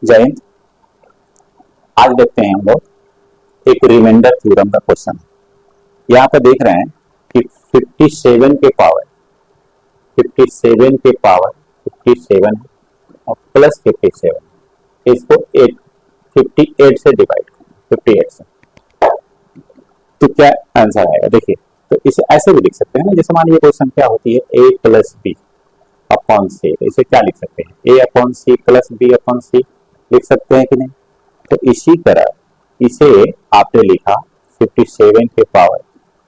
जय हिंद। आज देखते हैं हम लोग एक रिमाइंडर थ्योरम का क्वेश्चन। यहाँ पे देख रहे हैं कि 57 के पावर 57 और प्लस 57 इसको 58 से डिवाइड करें, 58 से, तो क्या आंसर आएगा? देखिए, तो इसे ऐसे भी लिख सकते हैं ना, जैसे मान लीजिए कोई संख्या होती है a plus B upon C, तो इसे क्या लिख सकते हैं? a upon C plus B upon C लिख सकते हैं कि नहीं? तो इसी तरह इसे आपने लिखा 57 के पावर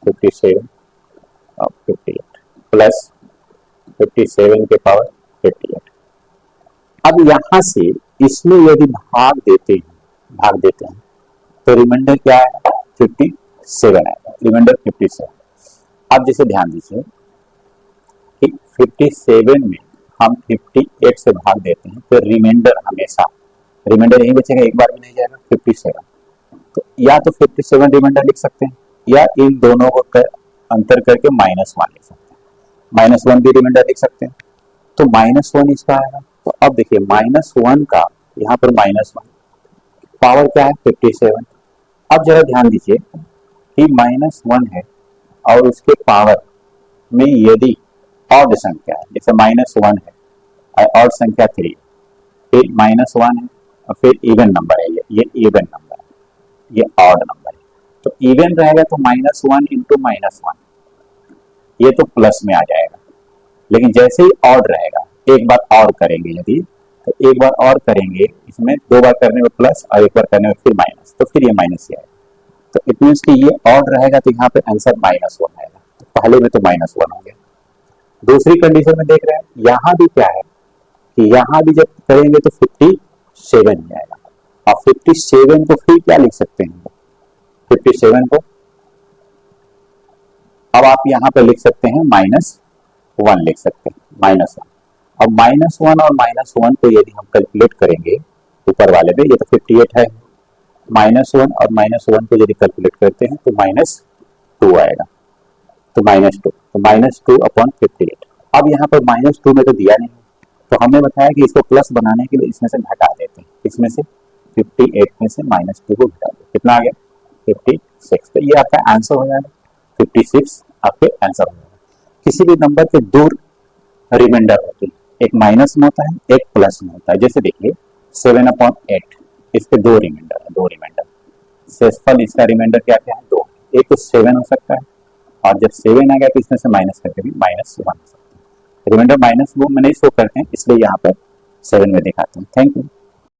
57 और 58 प्लस 57 के पावर 58। अब यहां से इसमें यदि भाग देते हैं तो रिमाइंडर क्या है? 57 आएगा, रिमाइंडर 57। अब जैसे ध्यान दीजिए कि 57 में हम 58 से भाग देते हैं तो रिमाइंडर हमेशा रिमाइंडर यही बचेगा, एक बार में नहीं जाएगा 57। तो या तो 57 रिमाइंडर लिख सकते हैं या इन दोनों को अंतर करके -1 लिख सकते हैं। -1 भी रिमाइंडर लिख सकते हैं, तो -1 इसका आएगा। तो अब देखिए -1 का यहाँ पर -1 पावर क्या है? 57। अब जरा ध्यान दीजिए कि -1 है और उसके पावर में यदि ऑड संख्या है, जैसे -1 है और संख्या 3, फिर -1 है और फिर इवन नंबर है, ये इवन नंबर है, ये ऑड नंबर है। तो इवन रहेगा तो -1 इंटू -1 ये तो प्लस में आ जाएगा, लेकिन जैसे ही ऑड रहेगा, एक बार और करेंगे यदि, तो एक बार और करेंगे, इसमें 2 बार करने में प्लस और एक बार करने में फिर माइनस, तो फिर ये माइनस ही आएगा। तो इट मीन्स कि ये ऑड रहेगा तो यहाँ पे आंसर -1 आएगा। तो पहले में तो -1 हो गया। दूसरी कंडीशन में देख रहे हैं, यहाँ भी क्या है कि यहाँ भी जब करेंगे तो 57 ही आएगा। और 57 को फिर क्या लिख सकते हैं? 57 को अब आप यहाँ पे लिख सकते हैं -1 लिख सकते हैं, -1। अब -1 और -1 को यदि हम कैलकुलेट करेंगे ऊपर वाले में, ये तो 58 है, -1 और -1 को यदि कैलकुलेट करते हैं तो -2 आएगा। तो -2, तो -2 अपॉन 58। अब यहाँ पर -2 में तो दिया नहीं, तो हमने बताया कि इसको प्लस बनाने के लिए इसमें से घटा देते हैं, इसमें से 58 में से -2 को घटा देते, कितना आ गया? 56। तो ये आपका आंसर हो जाएगा, 56 आपके आंसर हो जाएगा। किसी भी नंबर के दो रिमाइंडर होते हैं, एक माइनस में होता है, एक प्लस में होता है। जैसे देखिए 7/8 इसके 2 रिमाइंडर है, 2 रिमाइंडर शेषफल इसका रिमाइंडर क्या क्या है? 2। एक तो 7 हो सकता है और जब 7 आ गया तो इसमें से माइनस करके भी -1 हो सकता है। रिमाइंडर -2 में नहीं शो करते हैं, इसलिए यहाँ पर 7 में दिखाते हैं। Thank you.